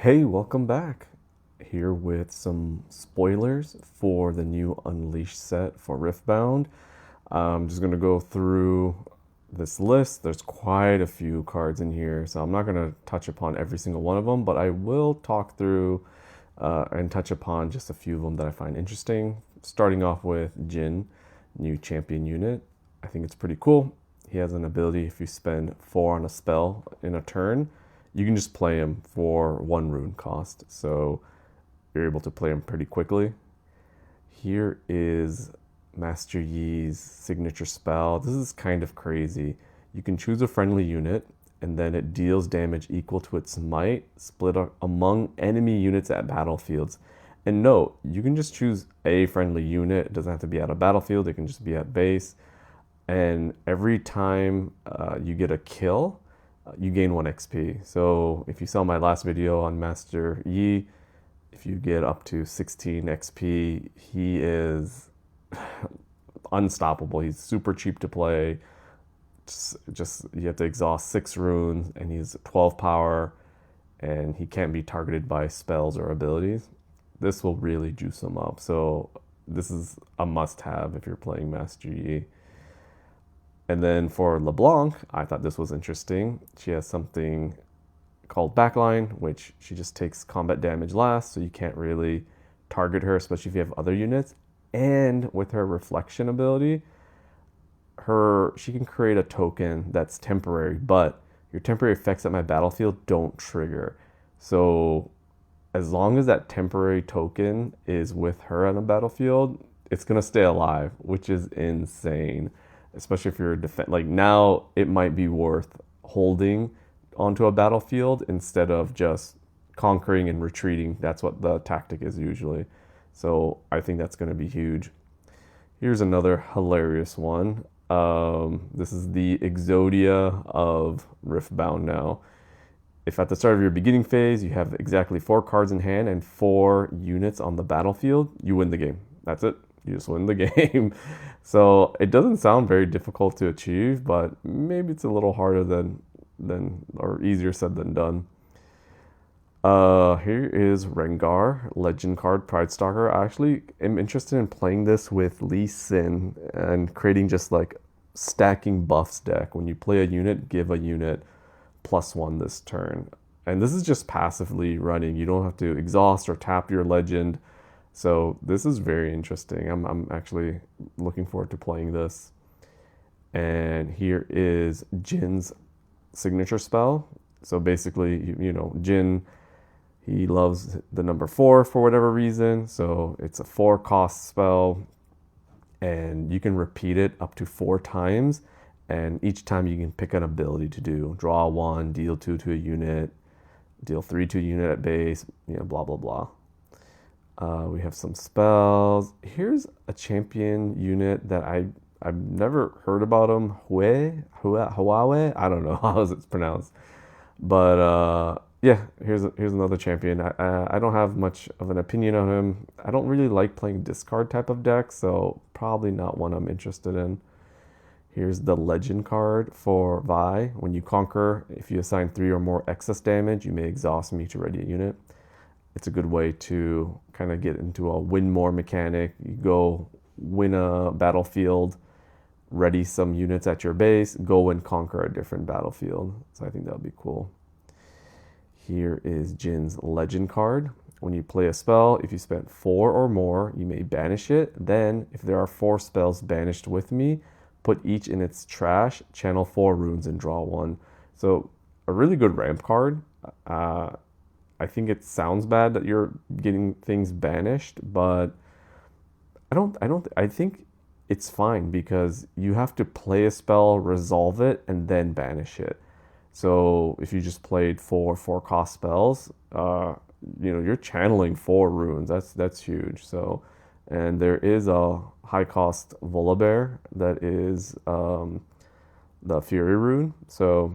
Hey, welcome back. Here with some spoilers for the new Unleashed set for Riftbound. I'm just going to go through this list. There's quite a few cards in here, so I'm not going to touch upon every single one of them, but I will talk through and touch upon just a few of them that I find interesting. Starting off with Jin, new champion unit. I think it's pretty cool. He has an ability if you spend 4 on a spell in a turn, you can just play him for 1 rune cost. So you're able to play him pretty quickly. Here is Master Yi's signature spell. This is kind of crazy. You can choose a friendly unit, and then it deals damage equal to its might, split among enemy units at battlefields. And note, you can just choose a friendly unit. It doesn't have to be at a battlefield. It can just be at base. And every time you get a kill, you gain 1 XP. So if you saw my last video on Master Yi, if you get up to 16 XP, he is unstoppable. He's super cheap to play. Just you have to exhaust 6 runes, and he's 12 power, and he can't be targeted by spells or abilities. This will really juice him up. So this is a must-have if you're playing Master Yi. And then for LeBlanc, I thought this was interesting. She has something called Backline, which she just takes combat damage last, so you can't really target her, especially if you have other units. And with her reflection ability, she can create a token that's temporary, but your temporary effects at my battlefield don't trigger. So as long as that temporary token is with her on a battlefield, it's gonna stay alive, which is insane. Especially if you're a defense, like now it might be worth holding onto a battlefield instead of just conquering and retreating. That's what the tactic is usually. So I think that's going to be huge. Here's another hilarious one. This is the Exodia of Riftbound now. If at the start of your beginning phase you have exactly 4 cards in hand and 4 units on the battlefield, you win the game. That's it. You just win the game. So it doesn't sound very difficult to achieve, but maybe it's a little harder than or easier said than done. Here is Rengar, legend card, Pride Stalker. I actually am interested in playing this with Lee Sin and creating just like stacking buffs deck. When you play a unit, give a unit +1 this turn. And this is just passively running. You don't have to exhaust or tap your legend. So this is very interesting. I'm actually looking forward to playing this. And here is Jin's signature spell. So basically, Jin, he loves the number 4 for whatever reason. So it's a 4 cost spell, and you can repeat it up to 4 times. And each time you can pick an ability to do. Draw 1, deal 2 to a unit, deal 3 to a unit at base, blah, blah, blah. We have some spells. Here's a champion unit that I've never heard about him. Huawei? I don't know how it's pronounced. But yeah, here's another champion. I don't have much of an opinion on him. I don't really like playing discard type of deck, so probably not one I'm interested in. Here's the legend card for Vi. When you conquer, if you assign 3 or more excess damage, you may exhaust me to ready a unit. It's a good way to kind of get into a win more mechanic. You go win a battlefield, ready some units at your base, go and conquer a different battlefield. So I think that would be cool. Here is Jin's legend card. When you play a spell, if you spent 4 or more, you may banish it. Then, if there are 4 spells banished with me, put each in its trash, channel 4 runes, and draw 1. So a really good ramp card. I think it sounds bad that you're getting things banished, but I think it's fine because you have to play a spell, resolve it, and then banish it. So if you just played 4 cost spells, you're channeling 4 runes. That's huge. So, and there is a high cost Volibear that is the Fury rune. So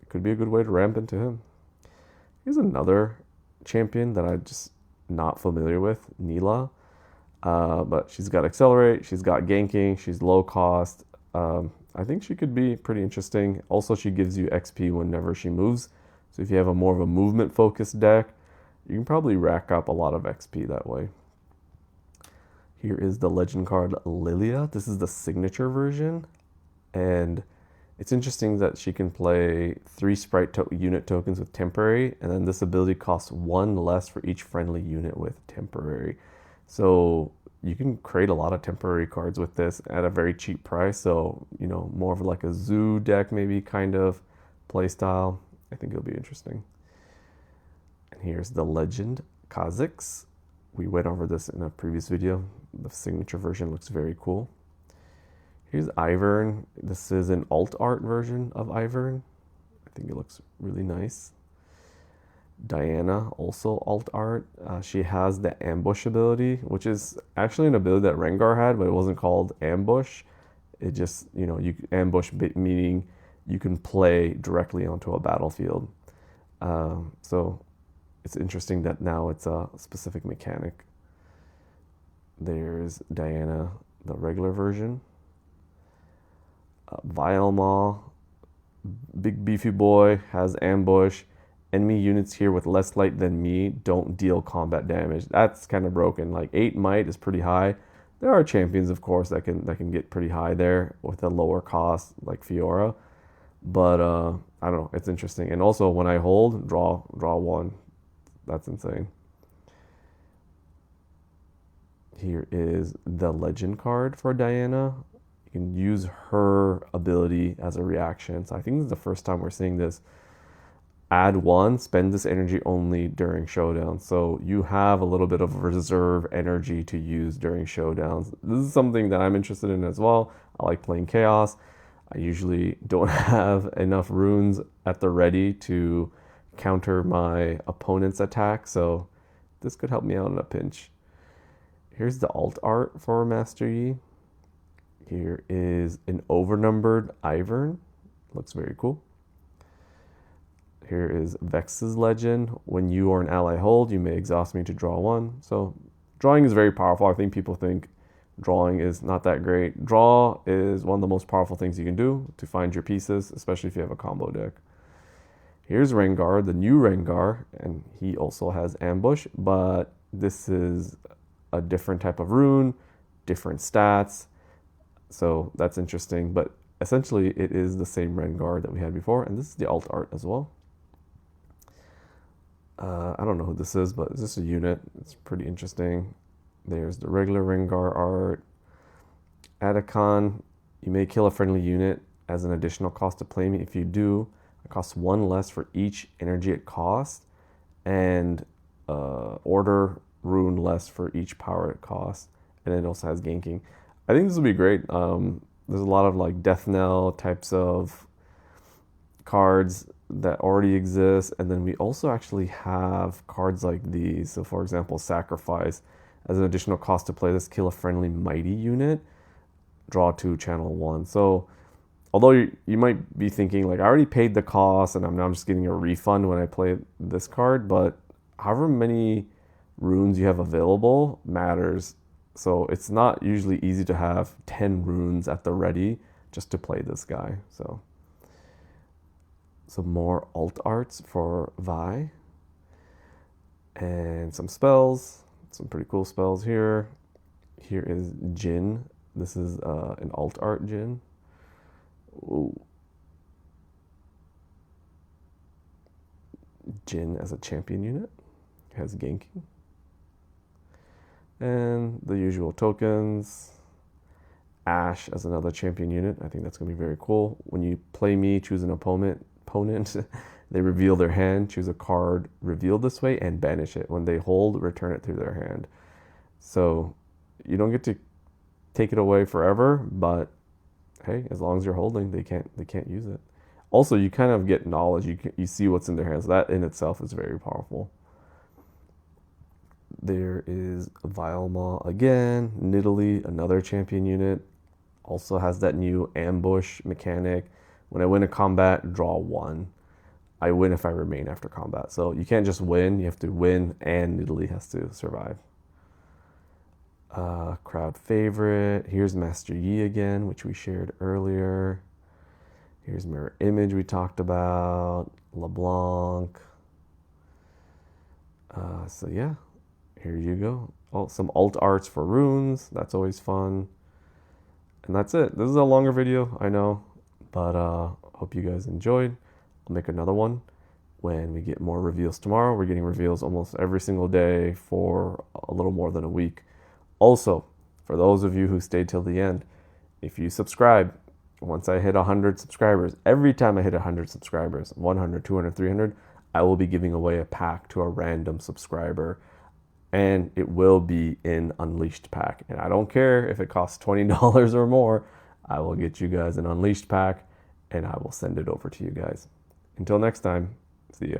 it could be a good way to ramp into him. Here's another champion that I'm just not familiar with, Neela. But she's got Accelerate, she's got Ganking, she's low cost. I think she could be pretty interesting. Also, she gives you XP whenever she moves. So if you have a more of a movement focused deck, You can probably rack up a lot of XP that way. Here is the legend card Lilia. This is the signature version, and it's interesting that she can play 3 sprite unit tokens with temporary, and then this ability costs 1 less for each friendly unit with temporary. So you can create a lot of temporary cards with this at a very cheap price. So, you know, more of like a zoo deck maybe kind of play style. I think it'll be interesting. And here's the legend Kha'Zix. We went over this in a previous video. The signature version looks very cool. Here's Ivern. This is an alt art version of Ivern. I think it looks really nice. Diana, also alt art. She has the ambush ability, which is actually an ability that Rengar had, but it wasn't called ambush. It just, you know, you ambush meaning you can play directly onto a battlefield. So it's interesting that now it's a specific mechanic. There's Diana, the regular version. Vilemaw, big beefy boy, has ambush. Enemy units here with less light than me don't deal combat damage. That's kind of broken. Like 8 might is pretty high. There are champions, of course, that can get pretty high there with a lower cost, like Fiora. But I don't know. It's interesting. And also, when I hold, draw 1. That's insane. Here is the legend card for Diana. You can use her ability as a reaction. So I think this is the first time we're seeing this. Add 1, spend this energy only during showdowns. So you have a little bit of reserve energy to use during showdowns. This is something that I'm interested in as well. I like playing Chaos. I usually don't have enough runes at the ready to counter my opponent's attack, so this could help me out in a pinch. Here's the alt art for Master Yi. Here is an overnumbered Ivern. Looks very cool. Here is Vex's legend. When you or an ally hold, you may exhaust me to draw 1. So drawing is very powerful. I think people think drawing is not that great. Draw is one of the most powerful things you can do to find your pieces, especially if you have a combo deck. Here's Rengar, the new Rengar, and he also has ambush, but this is a different type of rune, different stats. So that's interesting, but essentially it is the same Rengar that we had before, and this is the alt art as well. I don't know who this is, but it's just a unit. It's pretty interesting. There's the regular Rengar art. Atacon, you may kill a friendly unit as an additional cost to play me. If you do, it costs 1 less for each energy it costs, and order rune less for each power it costs. And it also has ganking. I think this will be great. There's a lot of like Death Knell types of cards that already exist, and then we also actually have cards like these. So for example, Sacrifice, as an additional cost to play this, kill a friendly mighty unit, draw 2, channel 1. So although you might be thinking like, I already paid the cost and I'm just getting a refund when I play this card, but however many runes you have available matters. So it's not usually easy to have 10 runes at the ready just to play this guy. So some more alt arts for Vi. And some spells. Some pretty cool spells here. Here is Jin. This is an alt art Jin. Ooh. Jin as a champion unit. Has ganking. And the usual tokens. Ash as another champion unit. I think that's going to be very cool. When you play me, choose an opponent. They reveal their hand, choose a card revealed this way, and banish it. When they hold, return it to their hand. So you don't get to take it away forever, but hey, as long as you're holding, they can't use it. Also, you kind of get knowledge. You see what's in their hands. That in itself is very powerful. There is Vilemaw again. Nidalee, another champion unit, also has that new ambush mechanic. When I win a combat, draw 1. I win if I remain after combat. So you can't just win. You have to win, and Nidalee has to survive. Crowd favorite. Here's Master Yi again, which we shared earlier. Here's Mirror Image we talked about. LeBlanc. So yeah, here you go. Oh, some alt arts for runes. That's always fun. And that's it. This is a longer video, I know, but hope you guys enjoyed. I'll make another one when we get more reveals tomorrow. We're getting reveals almost every single day for a little more than a week. Also, for those of you who stayed till the end, if you subscribe, once I hit 100 subscribers, every time I hit 100 subscribers, 100, 200, 300, I will be giving away a pack to a random subscriber, and it will be in Unleashed pack. And I don't care if it costs $20 or more, I will get you guys an Unleashed pack and I will send it over to you guys. Until next time, see ya.